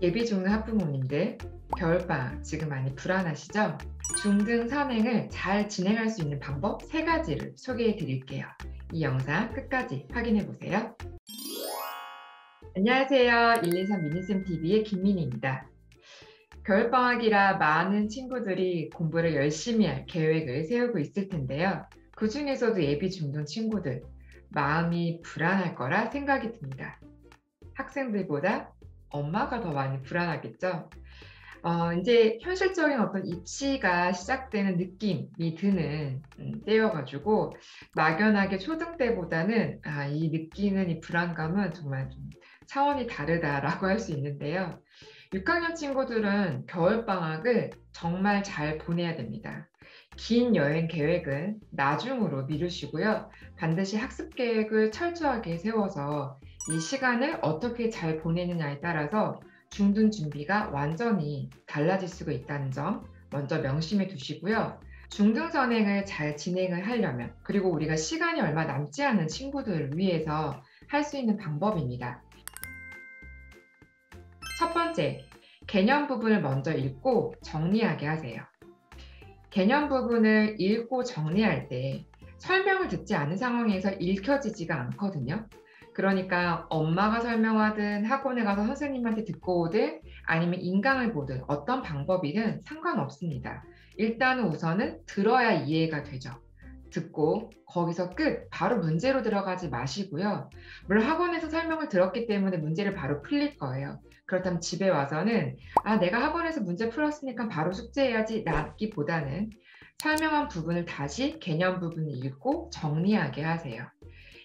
예비 중등 학부모님들, 겨울방학 지금 많이 불안하시죠? 중등 선행을 잘 진행할 수 있는 방법 3가지를 소개해 드릴게요. 이 영상 끝까지 확인해 보세요. 안녕하세요. 123 미니쌤TV의 김민희입니다. 겨울방학이라 많은 친구들이 공부를 열심히 할 계획을 세우고 있을 텐데요. 그 중에서도 예비 중등 친구들, 마음이 불안할 거라 생각이 듭니다. 학생들보다 엄마가 더 많이 불안하겠죠? 이제 현실적인 어떤 입시가 시작되는 느낌이 드는 때여가지고 막연하게 초등 때보다는 이 느끼는 이 불안감은 정말 좀 차원이 다르다라고 할 수 있는데요. 6학년 친구들은 겨울방학을 정말 잘 보내야 됩니다. 긴 여행 계획은 나중으로 미루시고요. 반드시 학습 계획을 철저하게 세워서 이 시간을 어떻게 잘 보내느냐에 따라서 중등 준비가 완전히 달라질 수가 있다는 점 먼저 명심해 두시고요. 중등 선행을 잘 진행을 하려면, 그리고 우리가 시간이 얼마 남지 않은 친구들을 위해서 할 수 있는 방법입니다. 첫 번째, 개념 부분을 먼저 읽고 정리하게 하세요. 개념 부분을 읽고 정리할 때 설명을 듣지 않은 상황에서 읽혀지지가 않거든요. 그러니까 엄마가 설명하든 학원에 가서 선생님한테 듣고 오든 아니면 인강을 보든 어떤 방법이든 상관없습니다. 일단은 우선은 들어야 이해가 되죠. 듣고 거기서 끝, 바로 문제로 들어가지 마시고요. 물론 학원에서 설명을 들었기 때문에 문제를 바로 풀릴 거예요. 그렇다면 집에 와서는 내가 학원에서 문제 풀었으니까 바로 숙제해야지 라기보다는 설명한 부분을 다시 개념 부분을 읽고 정리하게 하세요.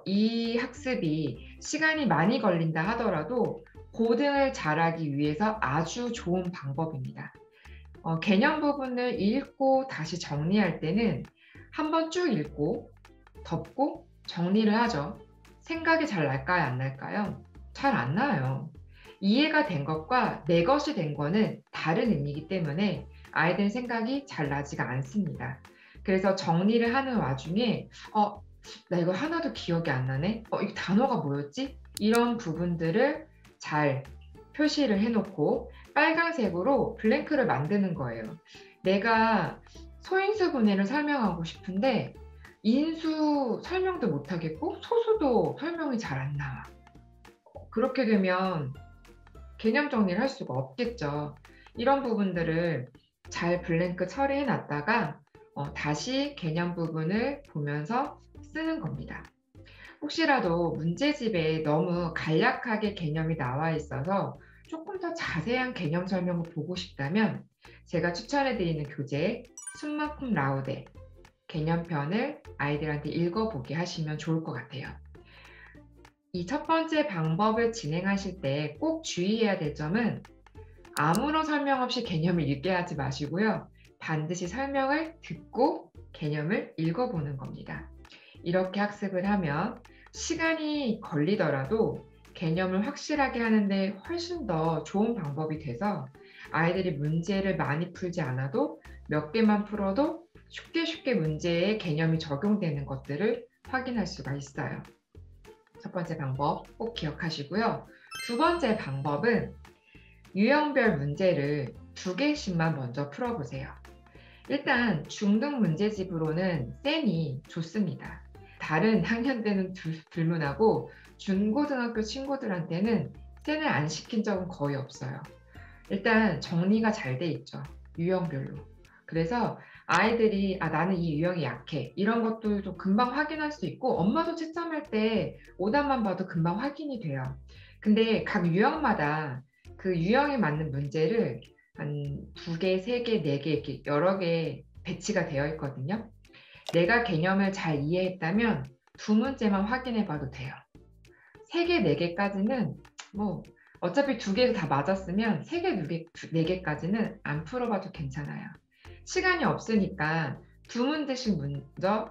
이 학습이 시간이 많이 걸린다 하더라도 고등을 잘하기 위해서 아주 좋은 방법입니다. 개념 부분을 읽고 다시 정리할 때는 한번 쭉 읽고 덮고 정리를 하죠. 생각이 잘 날까요, 안 날까요? 잘 안 나요. 이해가 된 것과 내 것이 된 거는 다른 의미이기 때문에 아이들 생각이 잘 나지가 않습니다. 그래서 정리를 하는 와중에 나 이거 하나도 기억이 안 나네? 이 단어가 뭐였지? 이런 부분들을 잘 표시를 해놓고 빨간색으로 블랭크를 만드는 거예요. 내가 소인수 분해를 설명하고 싶은데 인수 설명도 못하겠고 소수도 설명이 잘 안 나와. 그렇게 되면 개념 정리를 할 수가 없겠죠. 이런 부분들을 잘 블랭크 처리해 놨다가 다시 개념 부분을 보면서 쓰는 겁니다. 혹시라도 문제집에 너무 간략하게 개념이 나와 있어서 조금 더 자세한 개념 설명을 보고 싶다면 제가 추천해 드리는 교재 숨만큼 라우데 개념편을 아이들한테 읽어보게 하시면 좋을 것 같아요. 이 첫 번째 방법을 진행하실 때 꼭 주의해야 될 점은 아무런 설명 없이 개념을 읽게 하지 마시고요. 반드시 설명을 듣고 개념을 읽어보는 겁니다. 이렇게 학습을 하면 시간이 걸리더라도 개념을 확실하게 하는데 훨씬 더 좋은 방법이 돼서 아이들이 문제를 많이 풀지 않아도 몇 개만 풀어도 쉽게 문제에 개념이 적용되는 것들을 확인할 수가 있어요. 첫 번째 방법 꼭 기억하시고요. 두 번째 방법은 유형별 문제를 2개씩만 먼저 풀어보세요. 일단 중등 문제집으로는 쌤이 좋습니다. 다른 학년대는 불문하고 중고등학교 친구들한테는 쌤을 안 시킨 적은 거의 없어요. 일단 정리가 잘 돼 있죠. 유형별로. 그래서 아이들이 나는 이 유형이 약해. 이런 것들도 금방 확인할 수 있고 엄마도 채점할 때 오답만 봐도 금방 확인이 돼요. 근데 각 유형마다 그 유형에 맞는 문제를 한 2개, 3개, 4개 이렇게 여러 개 배치가 되어 있거든요. 내가 개념을 잘 이해했다면 2문제만 확인해 봐도 돼요. 3개, 4개까지는 뭐 어차피 2개에서 다 맞았으면 3개, 4개까지는 안 풀어봐도 괜찮아요. 시간이 없으니까 2문제씩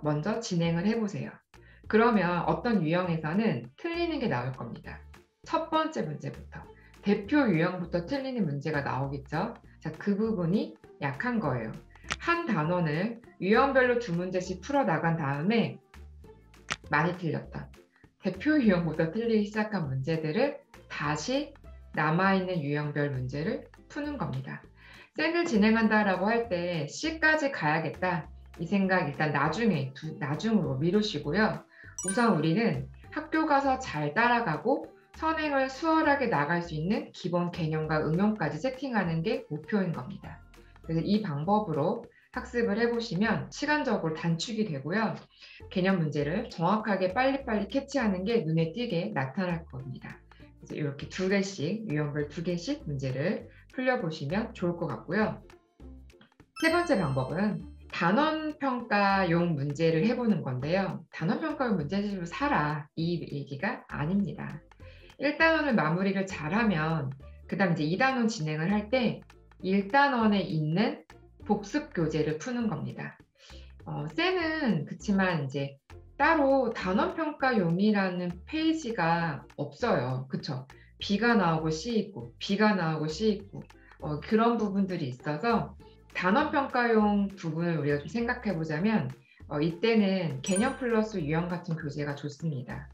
먼저 진행을 해보세요. 그러면 어떤 유형에서는 틀리는 게 나올 겁니다. 첫 번째 문제부터. 대표 유형부터 틀리는 문제가 나오겠죠. 자, 그 부분이 약한 거예요. 한 단원을 유형별로 2문제씩 풀어나간 다음에 많이 틀렸던 대표 유형부터 틀리기 시작한 문제들을 다시 남아있는 유형별 문제를 푸는 겁니다. 센을 진행한다라고 할 때 C까지 가야겠다 이 생각 일단 나중으로 미루시고요. 우선 우리는 학교 가서 잘 따라가고 선행을 수월하게 나갈 수 있는 기본 개념과 응용까지 세팅하는 게 목표인 겁니다. 그래서 이 방법으로 학습을 해보시면 시간적으로 단축이 되고요. 개념 문제를 정확하게 빨리빨리 캐치하는 게 눈에 띄게 나타날 겁니다. 그래서 이렇게 유형별 2개씩 문제를 풀려보시면 좋을 것 같고요. 세 번째 방법은 단원평가용 문제를 해보는 건데요. 단원평가용 문제집을 사라 이 얘기가 아닙니다. 1단원을 마무리를 잘하면 그 다음 이제 2단원 진행을 할 때 1단원에 있는 복습 교재를 푸는 겁니다. 쌤은 그치만 이제 따로 단원평가용이라는 페이지가 없어요. 그쵸? B가 나오고 C 있고 B가 나오고 C 있고 그런 부분들이 있어서 단원평가용 부분을 우리가 좀 생각해 보자면 이때는 개념 플러스 유형 같은 교재가 좋습니다.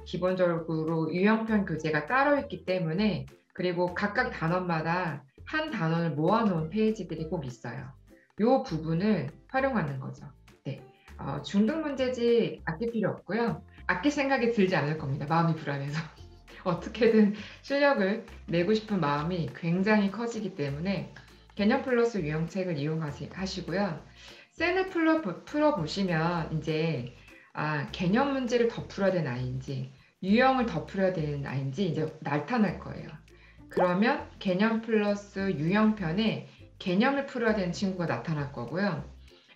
기본적으로 유형편 교재가 따로 있기 때문에 그리고 각각 단원마다 한 단원을 모아놓은 페이지들이 꼭 있어요. 이 부분을 활용하는 거죠. 네. 중등 문제집 아낄 필요 없고요. 아낄 생각이 들지 않을 겁니다. 마음이 불안해서. 어떻게든 실력을 내고 싶은 마음이 굉장히 커지기 때문에 개념 플러스 유형책을 이용하시고요. 센을 풀어보시면 이제 개념 문제를 더 풀어야 되는 아이인지 유형을 더 풀어야 되는 아이인지 이제 나타날 거예요. 그러면 개념 플러스 유형편에 개념을 풀어야 되는 친구가 나타날 거고요.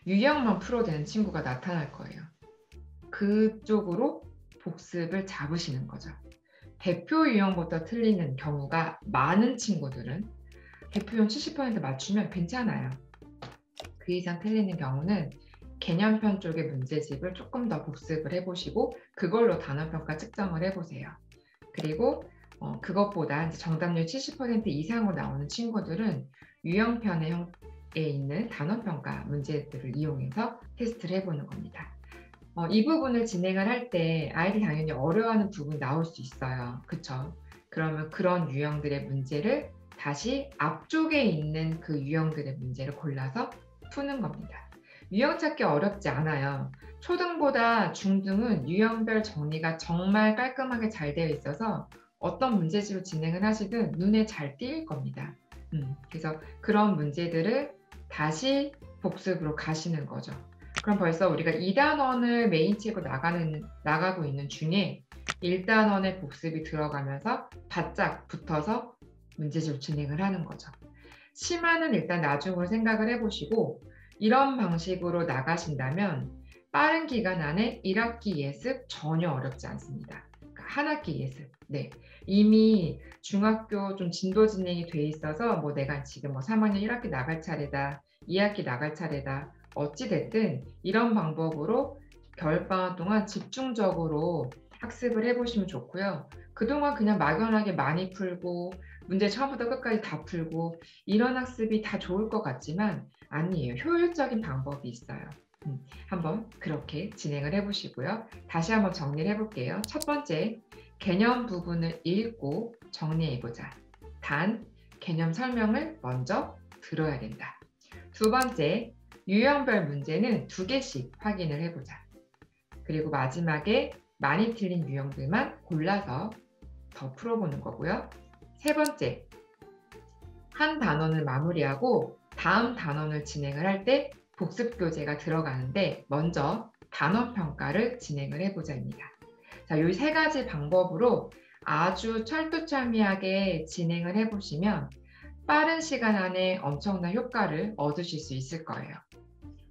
유형만 풀어야 되는 친구가 나타날 거예요. 그쪽으로 복습을 잡으시는 거죠. 대표 유형부터 틀리는 경우가 많은 친구들은 대표 유형 70% 맞추면 괜찮아요. 그 이상 틀리는 경우는 개념편 쪽의 문제집을 조금 더 복습을 해보시고 그걸로 단원평가 측정을 해보세요. 그리고 그것보다 이제 정답률 70% 이상으로 나오는 친구들은 유형편에 있는 단원평가 문제들을 이용해서 테스트를 해보는 겁니다. 이 부분을 진행을 할 때 아이들이 당연히 어려워하는 부분이 나올 수 있어요. 그쵸? 그러면 그런 유형들의 문제를 다시 앞쪽에 있는 그 유형들의 문제를 골라서 푸는 겁니다. 유형 찾기 어렵지 않아요. 초등보다 중등은 유형별 정리가 정말 깔끔하게 잘 되어 있어서 어떤 문제집을 진행을 하시든 눈에 잘 띄일 겁니다. 그래서 그런 문제들을 다시 복습으로 가시는 거죠. 그럼 벌써 우리가 2단원을 메인책으로 나가고 있는 중에 1단원의 복습이 들어가면서 바짝 붙어서 문제집을 진행을 하는 거죠. 심화는 일단 나중으로 생각을 해보시고 이런 방식으로 나가신다면 빠른 기간 안에 1학기 예습 전혀 어렵지 않습니다. 그러니까 한 학기 예습. 네. 이미 중학교 좀 진도 진행이 돼 있어서 뭐 내가 지금 3학년 1학기 나갈 차례다, 2학기 나갈 차례다. 어찌 됐든 이런 방법으로 겨울방학 동안 집중적으로 학습을 해보시면 좋고요. 그동안 그냥 막연하게 많이 풀고 문제 처음부터 끝까지 다 풀고 이런 학습이 다 좋을 것 같지만 아니에요. 효율적인 방법이 있어요. 한번 그렇게 진행을 해보시고요. 다시 한번 정리를 해볼게요. 첫 번째, 개념 부분을 읽고 정리해보자. 단, 개념 설명을 먼저 들어야 된다. 두 번째, 유형별 문제는 2개씩 확인을 해보자. 그리고 마지막에 많이 틀린 유형들만 골라서 더 풀어보는 거고요. 세 번째, 한 단원을 마무리하고 다음 단원을 진행을 할 때 복습 교재가 들어가는데 먼저 단원 평가를 진행을 해보자입니다. 자, 이 3가지 방법으로 아주 철두철미하게 진행을 해보시면 빠른 시간 안에 엄청난 효과를 얻으실 수 있을 거예요.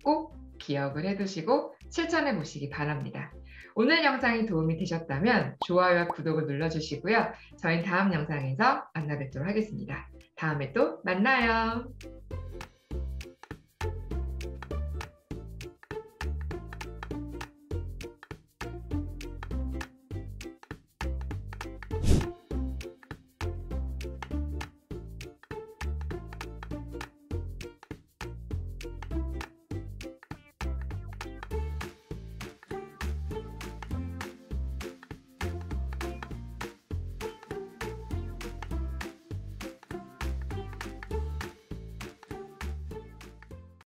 꼭 기억을 해두시고 실천해 보시기 바랍니다. 오늘 영상이 도움이 되셨다면 좋아요와 구독을 눌러주시고요. 저희는 다음 영상에서 만나 뵙도록 하겠습니다. 다음에 또 만나요.